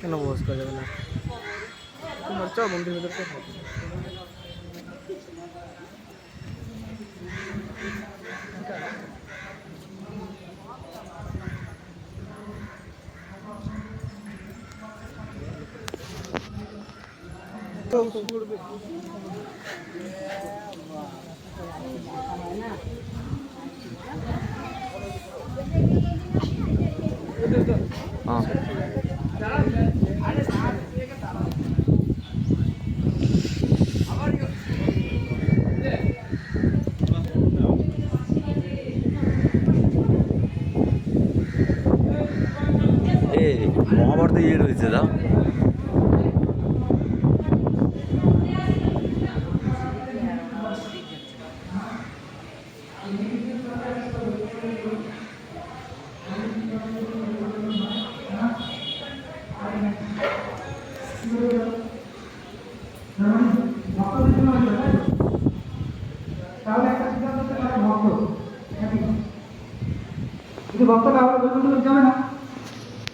কেন বস করা যাবে না? তোমার চল মন্দির ভিতরে তো মহাভারত ইয়ে রয়েছে না তাহলে একটা সিদ্ধান্ত হচ্ছে তারা ভক্ত যদি ভক্ত না হলে বৈকুণ্ঠ যাবে না।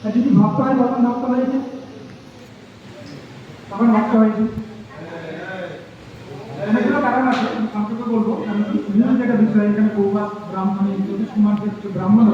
আর যদি ভক্ত হয় তখন ভক্ত হয়েছে, তখন ভক্ত হয়েছে। অনেকগুলো কারণ আছে, আপনাকে বলবো যেটা বিষয় এখানে গৌবাদ ব্রাহ্মণ সমাজের ব্রাহ্মণ